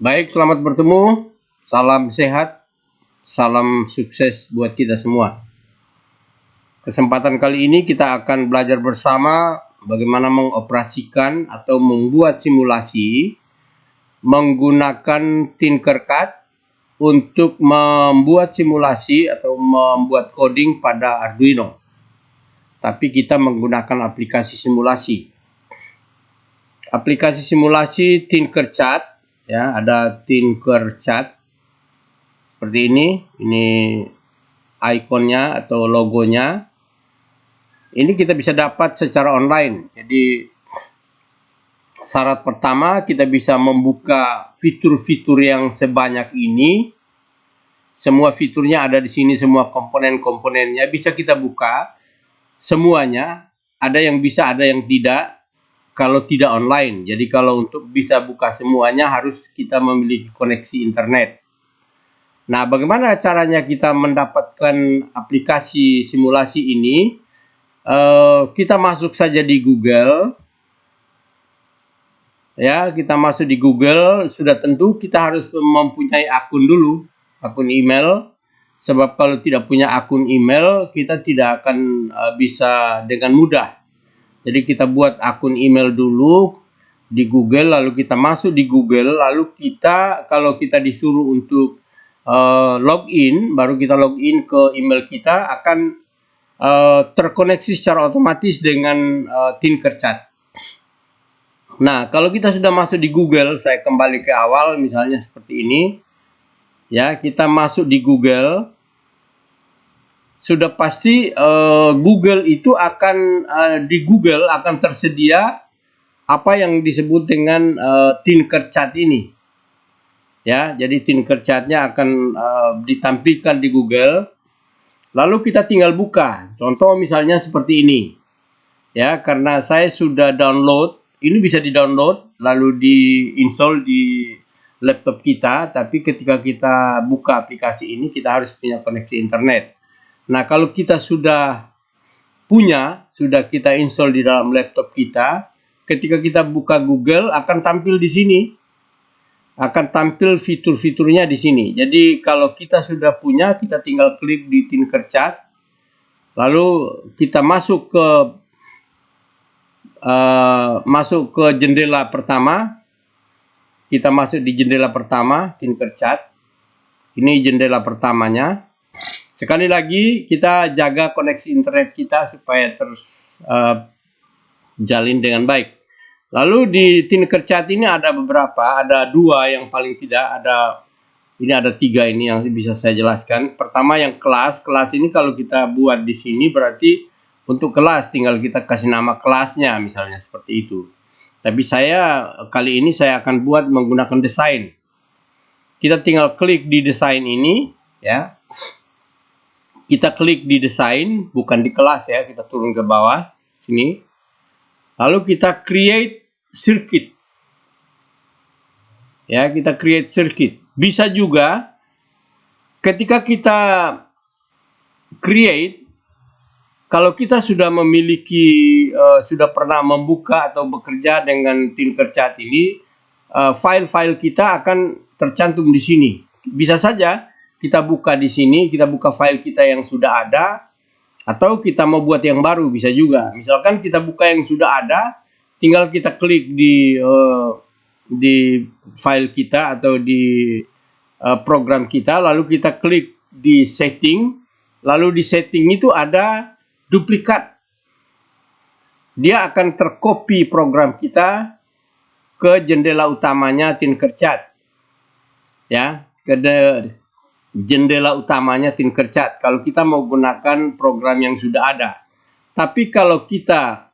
Baik, selamat bertemu. Salam sehat, salam sukses buat kita semua. Kesempatan kali ini kita akan belajar bersama bagaimana mengoperasikan atau membuat simulasi menggunakan Tinkercad untuk membuat simulasi atau membuat coding pada Arduino. Tapi kita menggunakan aplikasi simulasi. Aplikasi simulasi Tinkercad, ya, ada Tinkercad seperti ini ikonnya atau logonya. Ini kita bisa dapat secara online. Jadi syarat pertama, kita bisa membuka fitur-fitur yang sebanyak ini. Semua fiturnya ada di sini, semua komponen-komponennya bisa kita buka semuanya. Ada yang bisa, ada yang tidak. Kalau tidak online, jadi kalau untuk bisa buka semuanya harus kita memiliki koneksi internet. Nah, bagaimana caranya kita mendapatkan aplikasi simulasi ini? Kita masuk saja di Google. Ya, kita masuk di Google. Sudah tentu kita harus mempunyai akun dulu, akun email. Sebab kalau tidak punya akun email, kita tidak akan bisa dengan mudah. Jadi kita buat akun email dulu di Google, lalu kita masuk di Google, lalu kita kalau kita disuruh untuk login, baru kita login ke email kita, akan terkoneksi secara otomatis dengan Tinkercad. Nah, kalau kita sudah masuk di Google, saya kembali ke awal, misalnya seperti ini. Ya, kita masuk di Google. Sudah pasti Google itu akan di Google akan tersedia apa yang disebut dengan Tinkercad ini. Ya, jadi Tinkercadnya akan ditampilkan di Google. Lalu kita tinggal buka. Contoh misalnya seperti ini. Ya, karena saya sudah download, ini bisa di-download lalu di-install di laptop kita, tapi ketika kita buka aplikasi ini kita harus punya koneksi internet. Nah, kalau kita sudah kita install di dalam laptop kita, ketika kita buka Google akan tampil di sini. Akan tampil fitur-fiturnya di sini. Jadi kalau kita sudah punya, kita tinggal klik di Tinkercad. Lalu kita masuk ke jendela pertama. Kita masuk di jendela pertama Tinkercad. Ini jendela pertamanya. Sekali lagi kita jaga koneksi internet kita supaya terjalin dengan baik. Lalu di Tinkercad ini ada beberapa, ada dua yang paling tidak, ini ada tiga ini yang bisa saya jelaskan. Pertama yang kelas ini kalau kita buat di sini berarti untuk kelas, tinggal kita kasih nama kelasnya misalnya seperti itu. Tapi kali ini saya akan buat menggunakan desain. Kita tinggal klik di desain ini, ya. Kita klik di desain, bukan di kelas ya, kita turun ke bawah sini. Lalu kita create circuit. Ya, kita create circuit. Bisa juga ketika kita create, kalau kita sudah memiliki sudah pernah membuka atau bekerja dengan Tinkercad ini, file-file kita akan tercantum di sini. Bisa saja kita buka di sini, kita buka file kita yang sudah ada, atau kita mau buat yang baru bisa juga. Misalkan kita buka yang sudah ada, tinggal kita klik di file kita atau di program kita, lalu kita klik di setting, lalu di setting itu ada duplikat. Dia akan tercopy program kita ke jendela utamanya Tinkercad. Ya, ke jendela utamanya Tinkercad kalau kita mau gunakan program yang sudah ada. Tapi kalau kita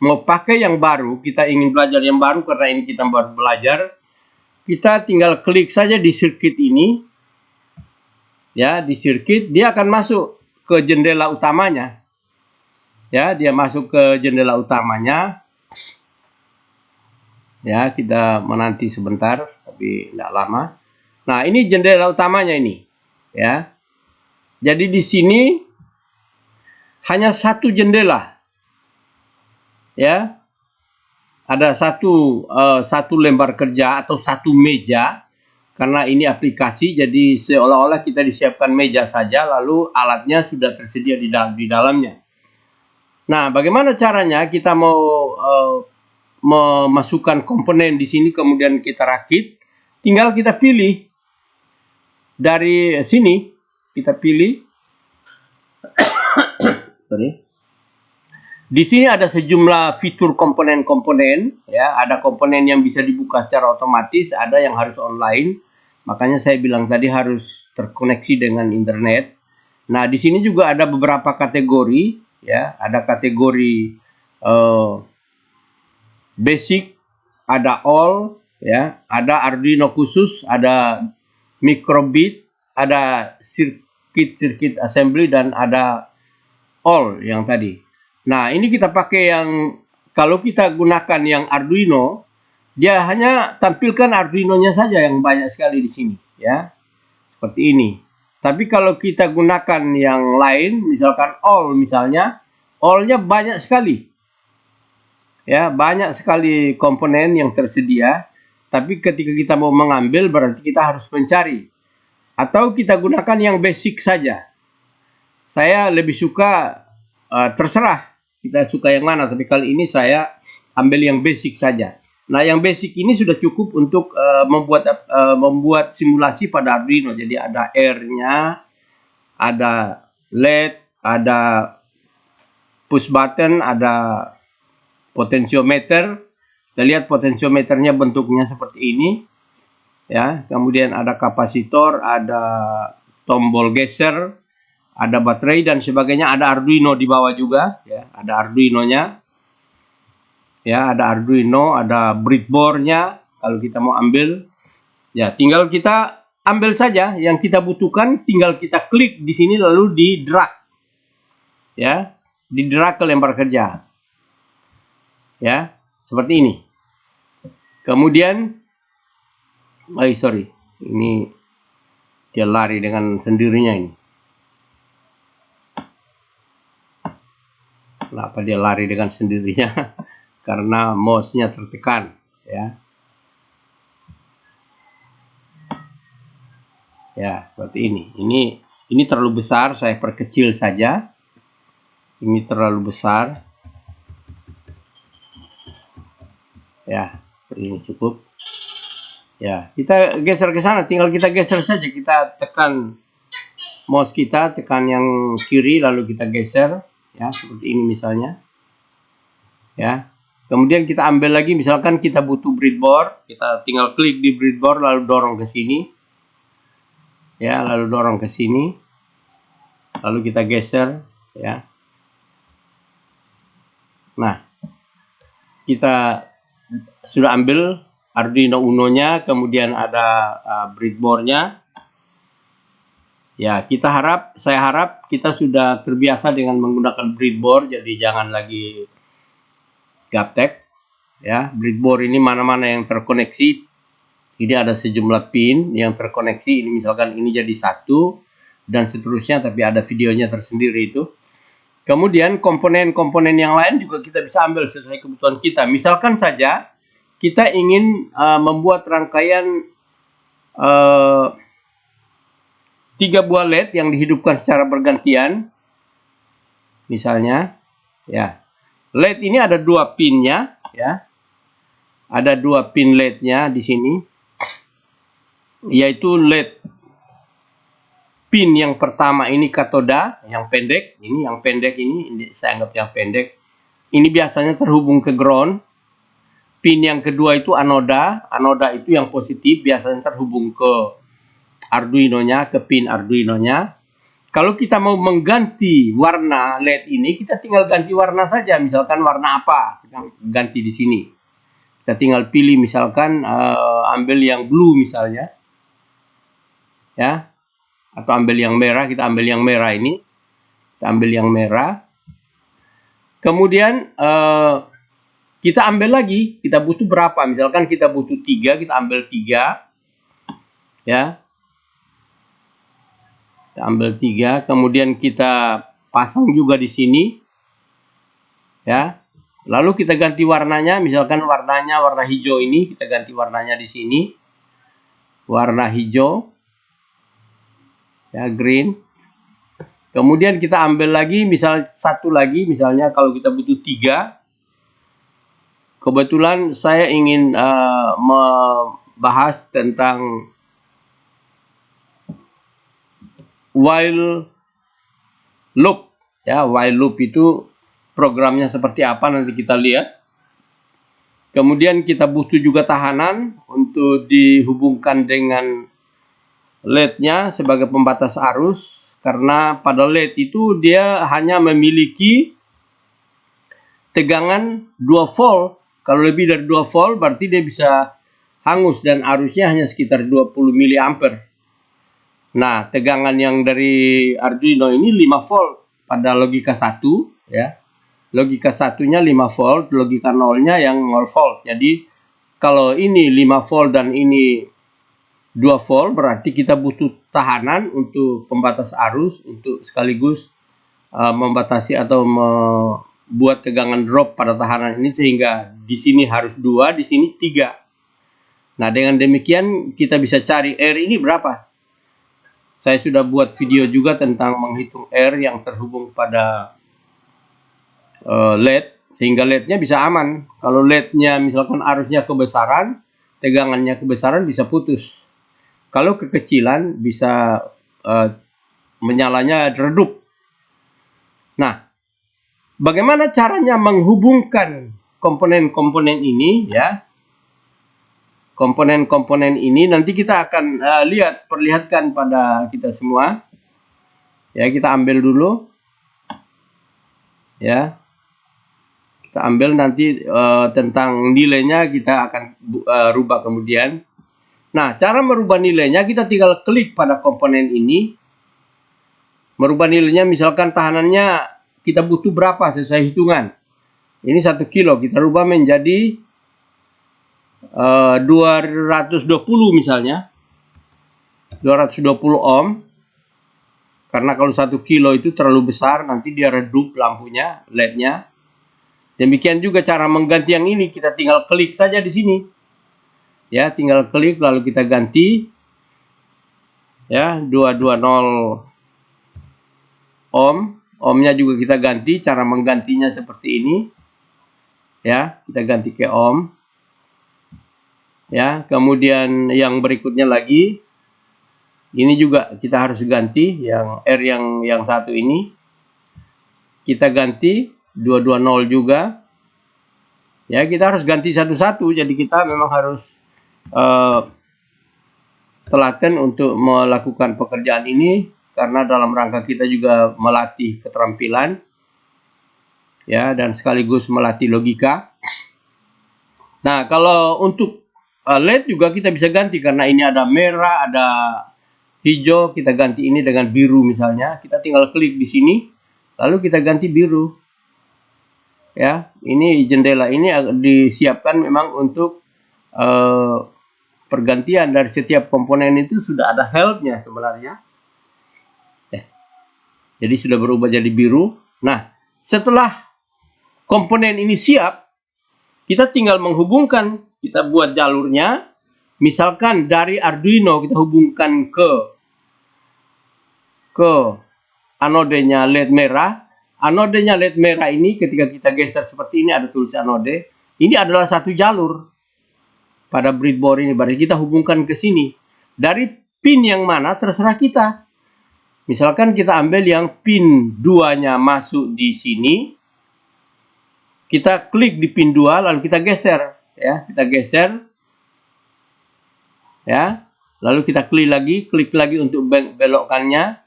mau pakai yang baru, kita ingin belajar yang baru karena ini kita baru belajar, kita tinggal klik saja di circuit ini. Ya, di circuit dia akan masuk ke jendela utamanya. Ya, dia masuk ke jendela utamanya. Ya, kita menanti sebentar tapi tidak lama. Nah, ini jendela utamanya ini. Ya. Jadi di sini hanya satu jendela. Ya. Ada satu lembar kerja atau satu meja karena ini aplikasi, jadi seolah-olah kita disiapkan meja saja, lalu alatnya sudah tersedia di dalamnya. Nah, bagaimana caranya kita mau memasukkan komponen di sini kemudian kita rakit? Tinggal kita pilih dari sini, kita pilih. Sorry. Di sini ada sejumlah fitur komponen-komponen, ya. Ada komponen yang bisa dibuka secara otomatis, ada yang harus online. Makanya saya bilang tadi harus terkoneksi dengan internet. Nah, di sini juga ada beberapa kategori, ya. Ada kategori basic, ada all, ya. Ada Arduino khusus, ada microbit, ada circuit assembly, dan ada all yang tadi. Nah, ini kita pakai yang, kalau kita gunakan yang Arduino, dia hanya tampilkan Arduino-nya saja yang banyak sekali di sini, ya. Seperti ini. Tapi kalau kita gunakan yang lain, misalkan all misalnya, all-nya banyak sekali. Ya, banyak sekali komponen yang tersedia, tapi ketika kita mau mengambil berarti kita harus mencari. Atau kita gunakan yang basic saja. Saya lebih suka, terserah kita suka yang mana, tapi kali ini saya ambil yang basic saja. Nah, yang basic ini sudah cukup untuk membuat simulasi pada Arduino. Jadi ada R-nya, ada LED, ada push button, ada potentiometer. Kita lihat potentiometernya bentuknya seperti ini, ya. Kemudian ada kapasitor, ada tombol geser, ada baterai dan sebagainya, ada Arduino di bawah juga, ya, ada Arduino-nya. Ya, ada Arduino, ada breadboard-nya kalau kita mau ambil. Ya, tinggal kita ambil saja yang kita butuhkan, tinggal kita klik di sini lalu di drag. Ya, di drag ke lembar kerja. Ya, seperti ini. Kemudian ini dia lari dengan sendirinya ini. Kenapa dia lari dengan sendirinya? Karena mouse-nya tertekan, ya. Ya, seperti ini. Ini terlalu besar, saya perkecil saja. Ini terlalu besar. Ya, seperti ini cukup. Ya, kita geser ke sana, tinggal kita geser saja. Kita tekan mouse kita, tekan yang kiri lalu kita geser. Ya, seperti ini misalnya. Ya. Kemudian kita ambil lagi, misalkan kita butuh breadboard, kita tinggal klik di breadboard lalu dorong ke sini. Ya, lalu dorong ke sini. Lalu kita geser, ya. Nah, kita sudah ambil Arduino Uno-nya, kemudian ada breadboard-nya. Ya, saya harap kita sudah terbiasa dengan menggunakan breadboard, jadi jangan lagi gaptek. Ya, breadboard ini mana-mana yang terkoneksi. Ini ada sejumlah pin yang terkoneksi. Ini misalkan ini jadi 1 dan seterusnya, tapi ada videonya tersendiri itu. Kemudian komponen-komponen yang lain juga kita bisa ambil sesuai kebutuhan kita. Misalkan saja kita ingin membuat rangkaian 3 buah LED yang dihidupkan secara bergantian, misalnya, ya. LED ini ada 2 pinnya, ya. Ada 2 pin LED-nya di sini, yaitu LED pin yang pertama ini katoda, yang pendek. Ini yang pendek ini saya anggap yang pendek. Ini biasanya terhubung ke ground. Pin yang kedua itu anoda. Anoda itu yang positif, biasanya terhubung ke Arduino-nya, ke pin Arduino-nya. Kalau kita mau mengganti warna LED ini, kita tinggal ganti warna saja. Misalkan warna apa, kita ganti di sini. Kita tinggal pilih, misalkan ambil yang blue misalnya, ya, atau ambil yang merah. Kita ambil yang merah ini. Kita ambil yang merah. Kemudian kita ambil lagi. Kita butuh berapa? Misalkan kita butuh 3, kita ambil 3, ya. Kita ambil 3, kemudian kita pasang juga di sini, ya. Lalu kita ganti warnanya, misalkan warnanya warna hijau ini, kita ganti warnanya di sini. warna hijau, ya, green. Kemudian kita ambil lagi, misal satu lagi, misalnya kalau kita butuh 3. Kebetulan saya ingin membahas tentang while loop, ya. While loop itu programnya seperti apa nanti kita lihat. Kemudian kita butuh juga tahanan untuk dihubungkan dengan LED-nya sebagai pembatas arus, karena pada LED itu dia hanya memiliki tegangan 2 volt. Kalau lebih dari 2 volt berarti dia bisa hangus dan arusnya hanya sekitar 20 mA. Nah, tegangan yang dari Arduino ini 5 volt pada logika 1, ya. Logika satunya 5 volt, logika nolnya yang 0 volt. Jadi kalau ini 5 volt dan ini 2 volt, berarti kita butuh tahanan untuk pembatas arus untuk sekaligus membatasi atau membuat tegangan drop pada tahanan ini, sehingga di sini harus 2, di sini 3. Nah, dengan demikian kita bisa cari R ini berapa. Saya sudah buat video juga tentang menghitung R yang terhubung pada LED, sehingga LED-nya bisa aman. Kalau LED-nya misalkan arusnya kebesaran, tegangannya kebesaran, bisa putus. Kalau kekecilan bisa menyalanya redup. Nah, bagaimana caranya menghubungkan komponen-komponen ini, ya? Komponen-komponen ini nanti kita akan perlihatkan pada kita semua. Ya, kita ambil dulu. Ya. Kita ambil nanti tentang nilainya kita akan rubah kemudian. Nah, cara merubah nilainya kita tinggal klik pada komponen ini. Merubah nilainya, misalkan tahanannya kita butuh berapa sesuai hitungan. Ini 1 kilo, kita rubah menjadi 220 misalnya. 220 ohm. Karena kalau 1 kilo itu terlalu besar, nanti dia redup lampunya, LED-nya. Demikian juga cara mengganti yang ini, kita tinggal klik saja di sini. Ya, tinggal klik lalu kita ganti. Ya, 220 ohm. Ohmnya juga kita ganti, cara menggantinya seperti ini. Ya, kita ganti ke ohm. Ya, kemudian yang berikutnya lagi, ini juga kita harus ganti, yang R yang satu ini kita ganti 220 juga. Ya, kita harus ganti satu-satu, jadi kita memang harus telaten untuk melakukan pekerjaan ini, karena dalam rangka kita juga melatih keterampilan, ya, dan sekaligus melatih logika. Nah, kalau untuk LED juga kita bisa ganti, karena ini ada merah, ada hijau, kita ganti ini dengan biru misalnya. Kita tinggal klik di sini, lalu kita ganti biru. Ya, ini jendela ini disiapkan memang untuk pergantian dari setiap komponen itu sudah ada helpnya sebenarnya. Jadi sudah berubah jadi biru. Nah, setelah komponen ini siap, kita tinggal menghubungkan. Kita buat jalurnya, misalkan dari Arduino kita hubungkan ke anodenya LED merah. Anodenya LED merah ini ketika kita geser seperti ini, ada tulis anode. Ini adalah satu jalur pada breadboard ini. Berarti kita hubungkan ke sini. Dari pin yang mana terserah kita. Misalkan kita ambil yang pin 2-nya masuk di sini. Kita klik di pin 2 lalu kita geser. Ya, kita geser, ya, lalu kita klik lagi untuk belokkannya.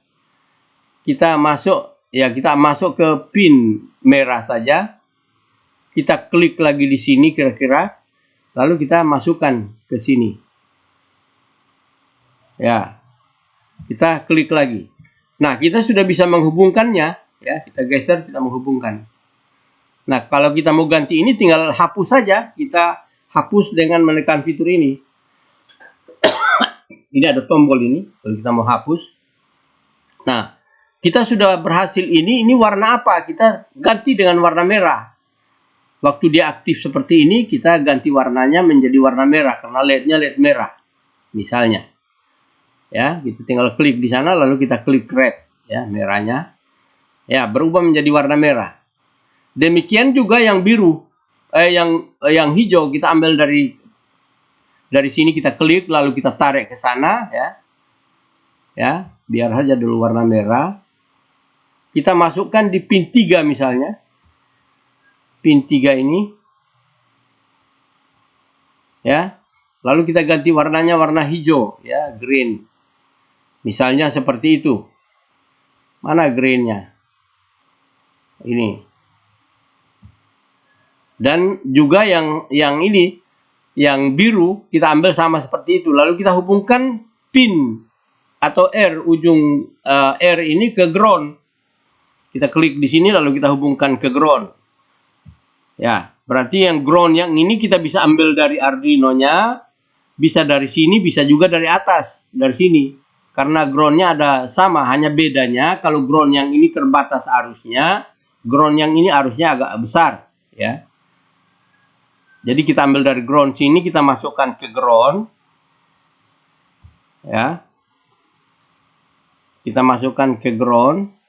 Kita masuk, ya, kita masuk ke pin merah saja. Kita klik lagi di sini kira-kira, lalu kita masukkan ke sini. Ya, kita klik lagi. Nah, kita sudah bisa menghubungkannya, ya, kita geser, kita menghubungkan. Nah, kalau kita mau ganti ini tinggal hapus saja. Kita hapus dengan menekan fitur ini. Ini ada tombol ini, kalau kita mau hapus. Nah, kita sudah berhasil ini warna apa? Kita ganti dengan warna merah. Waktu dia aktif seperti ini, kita ganti warnanya menjadi warna merah, karena LED-nya LED merah. Misalnya. Ya, kita tinggal klik di sana lalu kita klik red, ya, merahnya. Ya, berubah menjadi warna merah. Demikian juga yang biru, yang hijau kita ambil dari sini, kita klik lalu kita tarik ke sana, ya. Ya, biar saja dulu warna merah. Kita masukkan di pin 3 misalnya. Pin 3 ini. Ya. Lalu kita ganti warnanya warna hijau, ya, green. Misalnya seperti itu. Mana greennya? Ini. Dan juga yang ini, yang biru kita ambil sama seperti itu. Lalu kita hubungkan pin atau R, ujung R ini ke ground. Kita klik di sini lalu kita hubungkan ke ground. Ya, berarti yang ground yang ini kita bisa ambil dari Arduino-nya, bisa dari sini, bisa juga dari atas, dari sini. Karena groundnya ada sama, hanya bedanya kalau ground yang ini terbatas arusnya, ground yang ini arusnya agak besar, ya. Jadi kita ambil dari ground sini, kita masukkan ke ground, ya. Kita masukkan ke ground.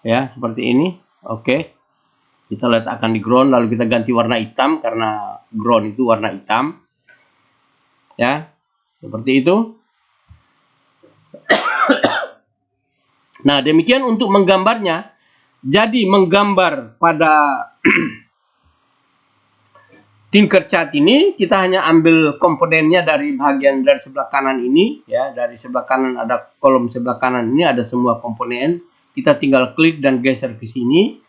Ya, seperti ini. Oke. Kita letakkan di ground, lalu kita ganti warna hitam karena ground itu warna hitam. Ya, seperti itu. Nah, demikian untuk menggambarnya. Jadi menggambar pada Tinkercad ini kita hanya ambil komponennya dari bagian dari sebelah kanan ini, ya, dari sebelah kanan ada kolom sebelah kanan ini ada semua komponen. Kita tinggal klik dan geser ke sini.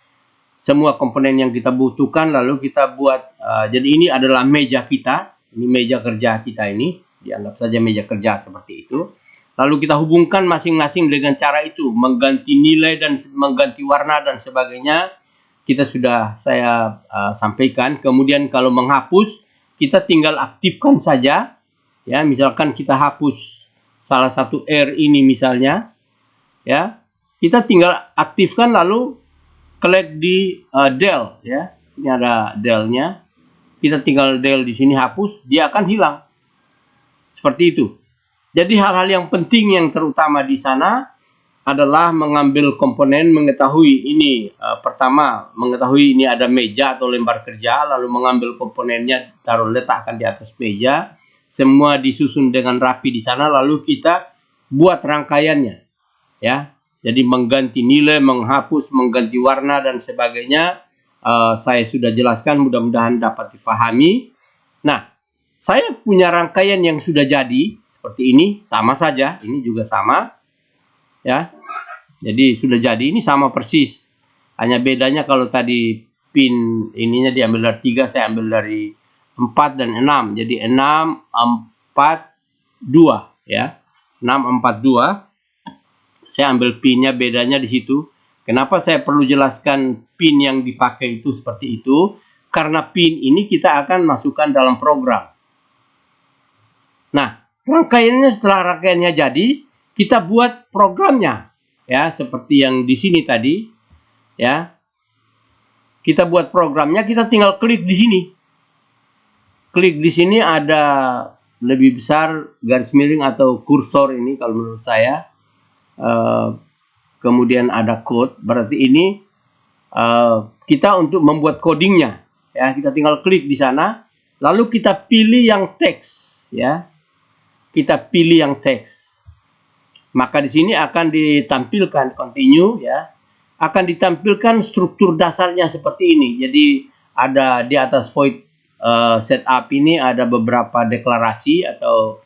Semua komponen yang kita butuhkan lalu kita buat. Jadi ini adalah meja kita. Ini meja kerja kita ini. Dianggap saja meja kerja seperti itu. Lalu kita hubungkan masing-masing dengan cara itu. Mengganti nilai dan mengganti warna dan sebagainya. Kita sudah saya sampaikan. Kemudian kalau menghapus, kita tinggal aktifkan saja. Ya, misalkan kita hapus salah satu R ini misalnya. Ya, kita tinggal aktifkan lalu klik di del, ya. Ini ada delnya. Kita tinggal del di sini hapus, dia akan hilang. Seperti itu. Jadi hal-hal yang penting yang terutama di sana adalah mengambil komponen, mengetahui ini pertama mengetahui ini ada meja atau lembar kerja, lalu mengambil komponennya, letakkan di atas meja, semua disusun dengan rapi di sana, lalu kita buat rangkaiannya, ya. Jadi mengganti nilai, menghapus, mengganti warna dan sebagainya. Saya sudah jelaskan, mudah-mudahan dapat difahami. Nah, saya punya rangkaian yang sudah jadi seperti ini, sama saja, ini juga sama, ya. Jadi sudah jadi, ini sama persis. Hanya bedanya kalau tadi pin ininya diambil dari 3, saya ambil dari 4 dan 6. Jadi 6, 4, 2, ya. 6, 4, 2. Saya ambil pinnya, bedanya di situ. Kenapa saya perlu jelaskan pin yang dipakai itu seperti itu? Karena pin ini kita akan masukkan dalam program. Nah, rangkaiannya, setelah rangkaiannya jadi, kita buat programnya, ya, seperti yang di sini tadi, ya. Kita buat programnya, kita tinggal klik di sini. Klik di sini ada lebih besar garis miring atau kursor ini kalau menurut saya. Kemudian ada code, berarti ini kita untuk membuat codingnya, ya. Kita tinggal klik di sana, lalu kita pilih yang teks, ya. Kita pilih yang teks, maka di sini akan ditampilkan continue, ya. Akan ditampilkan struktur dasarnya seperti ini. Jadi ada di atas void setup ini ada beberapa deklarasi atau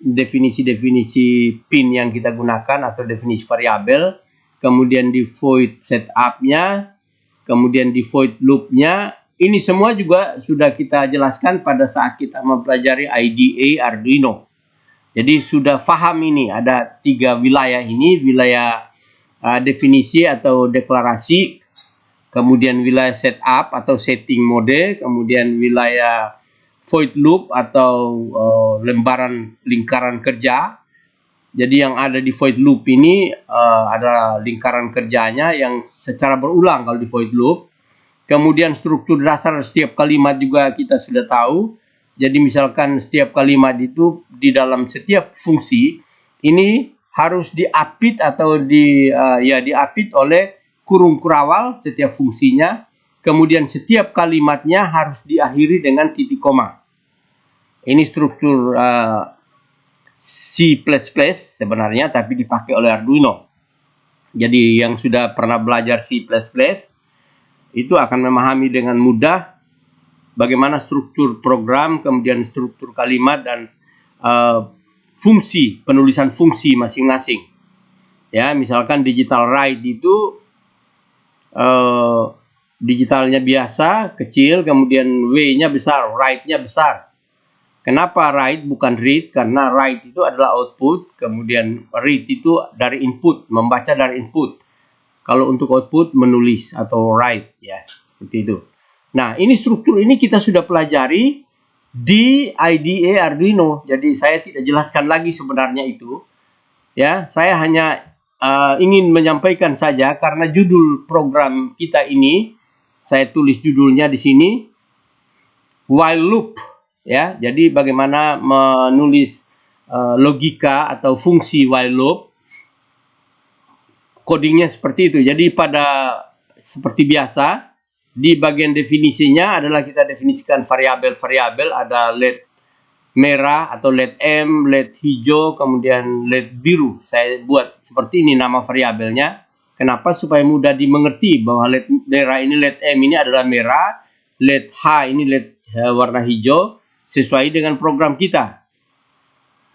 definisi-definisi pin yang kita gunakan atau definisi variabel, kemudian di void setupnya, kemudian di void loopnya. Ini semua juga sudah kita jelaskan pada saat kita mempelajari IDE Arduino. Jadi sudah paham ini, ada 3 wilayah ini, wilayah definisi atau deklarasi, kemudian wilayah setup atau setting mode, kemudian wilayah void loop atau lembaran lingkaran kerja, Jadi yang ada di void loop ini ada lingkaran kerjanya yang secara berulang kalau di void loop. Kemudian struktur dasar setiap kalimat juga kita sudah tahu. Jadi misalkan setiap kalimat itu di dalam setiap fungsi ini harus diapit atau diapit oleh kurung kurawal setiap fungsinya. Kemudian setiap kalimatnya harus diakhiri dengan titik koma. Ini struktur C++ sebenarnya, tapi dipakai oleh Arduino. Jadi yang sudah pernah belajar C++ itu akan memahami dengan mudah bagaimana struktur program, kemudian struktur kalimat dan fungsi, penulisan fungsi masing-masing. Ya, misalkan digital write itu digitalnya biasa, kecil, kemudian W-nya besar, write-nya besar. Kenapa write bukan read? Karena write itu adalah output, kemudian read itu dari input, membaca dari input. Kalau untuk output menulis atau write, ya seperti itu. Nah, ini struktur ini kita sudah pelajari di IDE Arduino. Jadi saya tidak jelaskan lagi sebenarnya itu. Ya, saya hanya ingin menyampaikan saja karena judul program kita ini saya tulis judulnya di sini while loop. Ya, jadi bagaimana menulis logika atau fungsi while loop, codingnya seperti itu. Jadi seperti biasa di bagian definisinya adalah kita definisikan variabel-variabel, ada LED merah atau LED M, LED hijau, kemudian LED biru. Saya buat seperti ini nama variabelnya. Kenapa? Supaya mudah dimengerti bahwa LED merah ini, LED M ini adalah merah, LED H ini LED warna hijau, sesuai dengan program kita,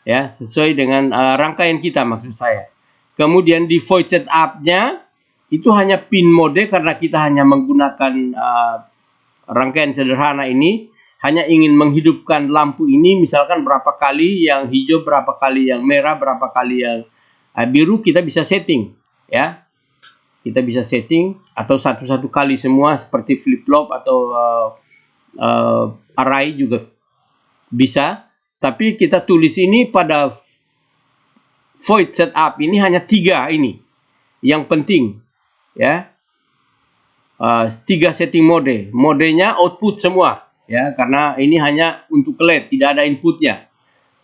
ya, sesuai dengan rangkaian kita maksud saya. Kemudian di void setup-nya itu hanya pin mode karena kita hanya menggunakan rangkaian sederhana ini, hanya ingin menghidupkan lampu ini, misalkan berapa kali yang hijau, berapa kali yang merah, berapa kali yang biru, kita bisa setting, ya. Kita bisa setting atau satu-satu kali semua seperti flip-flop atau array juga bisa, tapi kita tulis ini pada void setup ini hanya 3 ini yang penting, ya. 3 setting modenya output semua, ya, karena ini hanya untuk LED, tidak ada inputnya.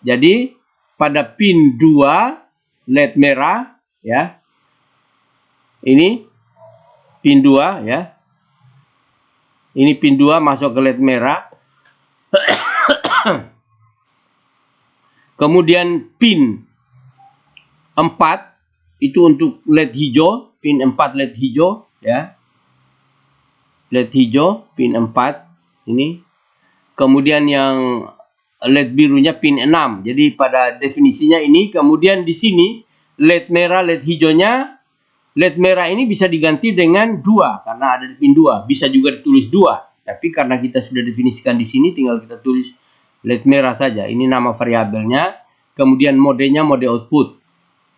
Jadi pada pin 2 LED merah, ya, ini pin 2, ya, ini pin 2 masuk ke LED merah. Kemudian pin 4 itu untuk LED hijau, pin 4 LED hijau, ya. LED hijau pin 4 ini. Kemudian yang LED birunya pin 6. Jadi pada definisinya ini, kemudian di sini LED merah, LED hijaunya, LED merah ini bisa diganti dengan 2 karena ada di pin 2. Bisa juga ditulis 2, tapi karena kita sudah definisikan di sini tinggal kita tulis LED merah saja. Ini nama variabelnya. Kemudian modenya mode output.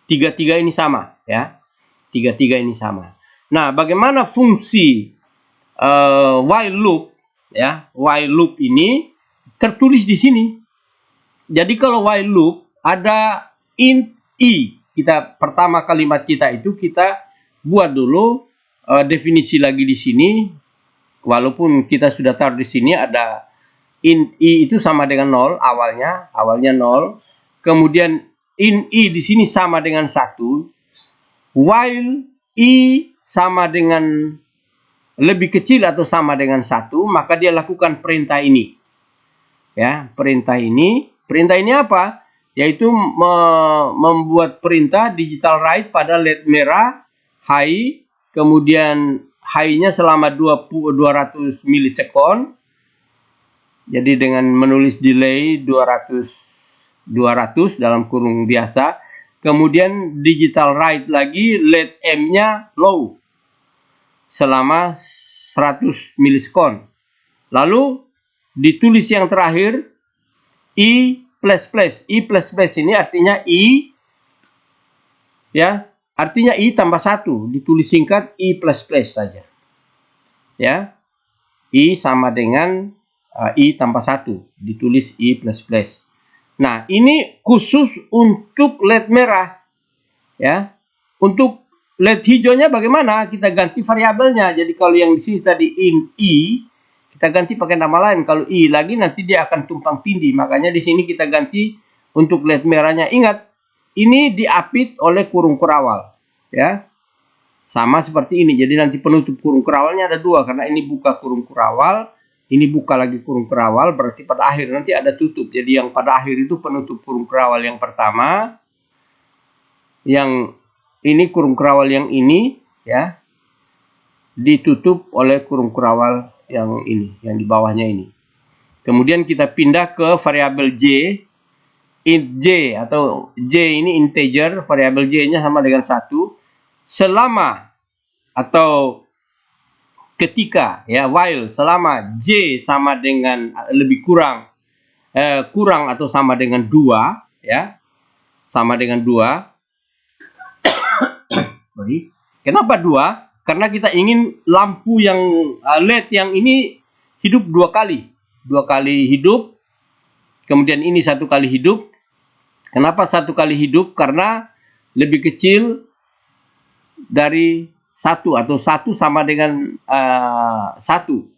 3 ini sama, ya. 3 ini sama. Nah, bagaimana fungsi while loop, ya? While loop ini tertulis di sini. Jadi kalau while loop ada int i. Kita pertama kalimat kita itu kita buat dulu definisi lagi di sini. Walaupun kita sudah taruh di sini ada int i itu sama dengan 0 awalnya 0. Kemudian int i di sini sama dengan 1. While i sama dengan lebih kecil atau sama dengan 1, maka dia lakukan perintah ini. Ya, perintah ini apa? Yaitu membuat perintah digital write pada LED merah high, kemudian high-nya selama 200 milisekund. Jadi dengan menulis delay 200 dalam kurung biasa. Kemudian digital write lagi LED M-nya low selama 100 milisekund. Lalu ditulis yang terakhir i++. I++ ini artinya i, ya, artinya i tambah 1, ditulis singkat i++ saja. Ya. I sama dengan i tambah 1, ditulis i++. Nah, ini khusus untuk LED merah, ya. Untuk LED hijaunya bagaimana? Kita ganti variabelnya. Jadi kalau yang di sini tadi in I, kita ganti pakai nama lain. Kalau I lagi nanti dia akan tumpang tindih. Makanya di sini kita ganti untuk LED merahnya. Ingat, ini diapit oleh kurung kurawal, ya. Sama seperti ini. Jadi nanti penutup kurung kurawalnya ada dua, karena ini buka kurung kurawal, ini buka lagi kurung kurawal, berarti pada akhir nanti ada tutup. Jadi yang pada akhir itu penutup kurung kurawal yang pertama, yang ini kurung kurawal yang ini, ya, ditutup oleh kurung kurawal yang ini, yang di bawahnya ini. Kemudian kita pindah ke variabel J, int J atau J ini integer, variabel J-nya sama dengan 1, selama atau ketika, ya, while, selama J sama dengan lebih kurang kurang atau sama dengan 2, ya, sama dengan 2. Kenapa 2? Karena kita ingin lampu yang LED yang ini hidup 2 kali. 2 kali hidup, kemudian ini 1 kali hidup. Kenapa 1 kali hidup? Karena lebih kecil dari 1 atau 1 sama dengan 1.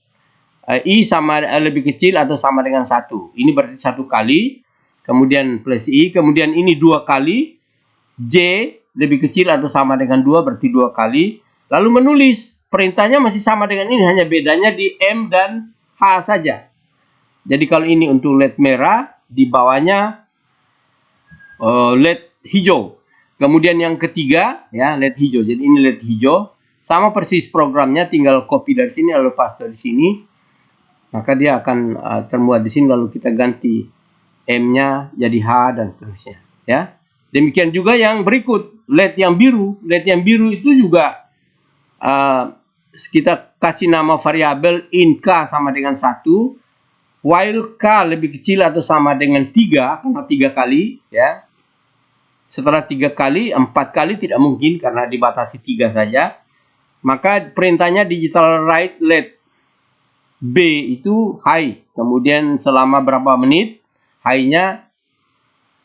I sama lebih kecil atau sama dengan 1. Ini berarti 1 kali, kemudian plus I, kemudian ini 2 kali, J lebih kecil atau sama dengan 2, berarti 2 kali. Lalu menulis, perintahnya masih sama dengan ini, hanya bedanya di M dan H saja. Jadi kalau ini untuk LED merah, di bawahnya LED hijau. Kemudian yang ketiga, ya, LED hijau. Jadi ini LED hijau, sama persis programnya, tinggal copy dari sini lalu paste di sini. Maka dia akan termuat di sini, lalu kita ganti M-nya jadi H dan seterusnya, ya. Demikian juga yang berikut, LED yang biru. LED yang biru itu juga kita kasih nama variabel in K sama dengan 1, while K lebih kecil atau sama dengan 3, karena 3 kali, ya. Setelah 3 kali, 4 kali tidak mungkin karena dibatasi 3 saja. Maka perintahnya digital write LED B itu high. Kemudian selama berapa menit, high-nya,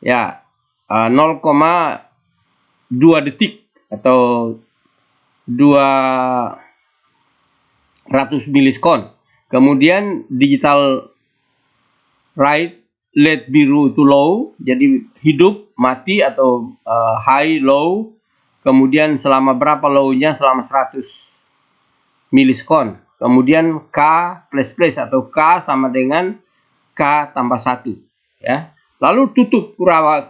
ya, 0,2 detik atau 200 milisekon. Kemudian digital write LED biru itu low, jadi hidup, mati atau high, low. Kemudian selama berapa low-nya? Selama 100 milisekon. Kemudian K plus atau K sama dengan K tambah 1, ya. Lalu tutup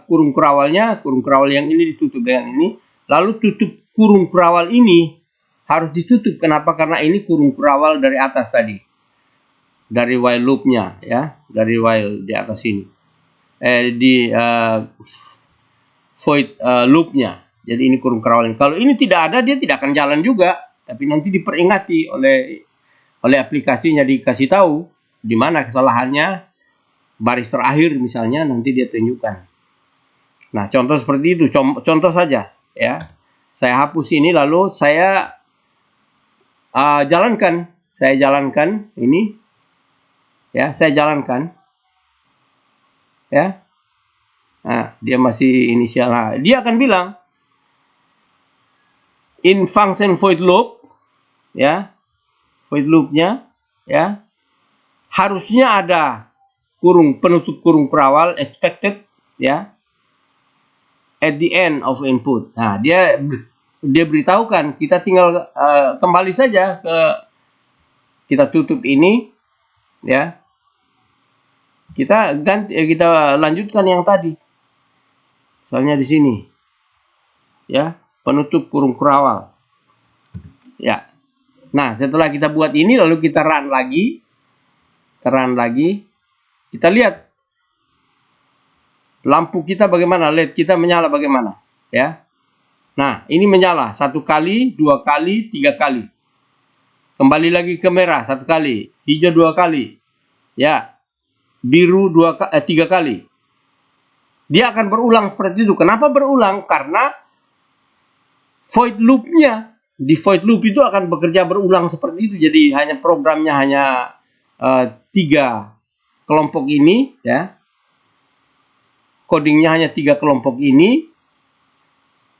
kurung kurawalnya, kurung kurawal yang ini ditutup dengan ini. Lalu tutup kurung kurawal ini harus ditutup. Kenapa? Karena ini kurung kurawal dari atas tadi, dari while loop-nya, ya, dari while di atas ini, di void loop-nya. Jadi ini kurung kurawal ini. Kalau ini tidak ada, dia tidak akan jalan juga, tapi nanti diperingati oleh aplikasinya, dikasih tahu di mana kesalahannya. Baris terakhir misalnya nanti dia tunjukkan. Nah, contoh seperti itu, contoh saja, ya. Saya hapus ini lalu saya jalankan. Saya jalankan ini, ya, saya jalankan, ya. Nah, dia masih inisial. Nah, dia akan bilang in function void loop, ya, void loop-nya, ya, harusnya ada penutup kurung kurawal expected, ya, at the end of input. Nah, dia beritahukan, kita tinggal kembali saja ke, kita tutup ini, ya, kita ganti, kita lanjutkan yang tadi. Misalnya di sini, ya, penutup kurung kurawal, ya. Nah, setelah kita buat ini lalu kita run lagi, kita lihat lampu kita bagaimana, LED kita menyala bagaimana, ya. Nah, ini menyala 1 kali, 2 kali, 3 kali. Kembali lagi ke merah 1 kali, hijau 2 kali, ya, biru 3 kali. Dia akan berulang seperti itu. Kenapa berulang? Karena void loop-nya, di void loop itu akan bekerja berulang seperti itu. Jadi hanya programnya hanya 3 kelompok ini, ya. codingnya hanya 3 kelompok ini.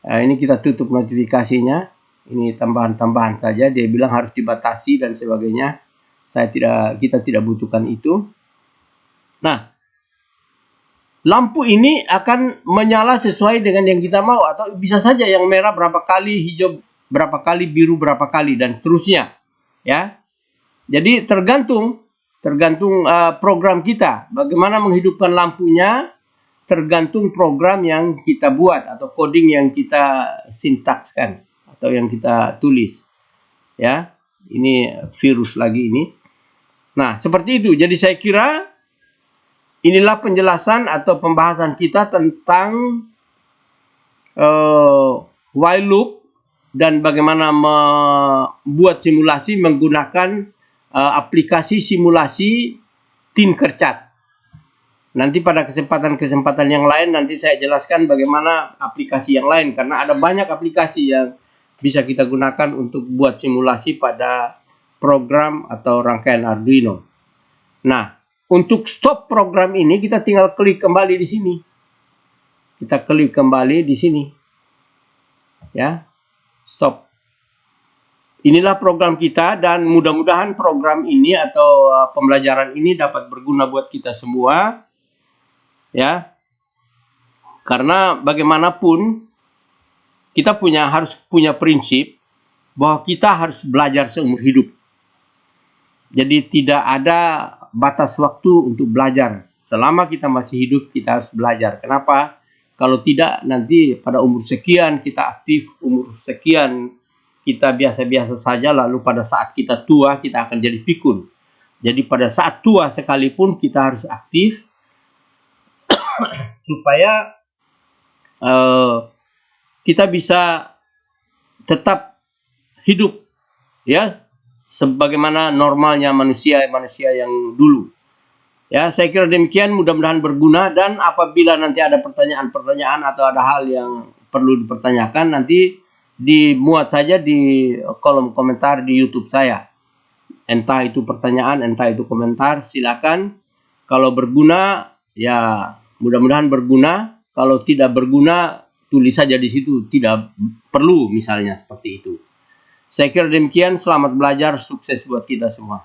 Ini kita tutup notifikasinya. Ini tambahan-tambahan saja. Dia bilang harus dibatasi dan sebagainya. Kita tidak butuhkan itu. Nah, lampu ini akan menyala sesuai dengan yang kita mau, atau bisa saja yang merah berapa kali, hijau berapa kali, biru berapa kali, dan seterusnya. Ya, jadi tergantung program kita. Bagaimana menghidupkan lampunya tergantung program yang kita buat atau coding yang kita sintakskan atau yang kita tulis. Ya, ini virus lagi ini. Nah, seperti itu. Jadi saya kira inilah penjelasan atau pembahasan kita tentang while loop dan bagaimana membuat simulasi menggunakan aplikasi simulasi Tinkercad. Nanti pada kesempatan-kesempatan yang lain nanti saya jelaskan bagaimana aplikasi yang lain, karena ada banyak aplikasi yang bisa kita gunakan untuk buat simulasi pada program atau rangkaian Arduino. Nah, untuk stop program ini kita tinggal klik kembali di sini. Kita klik kembali di sini. Ya. Stop. Inilah program kita, dan mudah-mudahan program ini atau pembelajaran ini dapat berguna buat kita semua. Ya. Karena bagaimanapun kita harus punya prinsip bahwa kita harus belajar seumur hidup. Jadi tidak ada batas waktu untuk belajar. Selama kita masih hidup kita harus belajar. Kenapa? Kalau tidak nanti pada umur sekian kita aktif, umur sekian kita biasa-biasa saja, lalu pada saat kita tua kita akan jadi pikun. Jadi pada saat tua sekalipun kita harus aktif supaya kita bisa tetap hidup, ya, sebagaimana normalnya manusia yang dulu. Ya, saya kira demikian, mudah-mudahan berguna, dan apabila nanti ada pertanyaan-pertanyaan atau ada hal yang perlu dipertanyakan, nanti dimuat saja di kolom komentar di YouTube saya. Entah itu pertanyaan, entah itu komentar, silakan. Kalau berguna, ya mudah-mudahan berguna. Kalau tidak berguna, tulis saja di situ, tidak perlu misalnya seperti itu. Saya kira demikian, selamat belajar, sukses buat kita semua.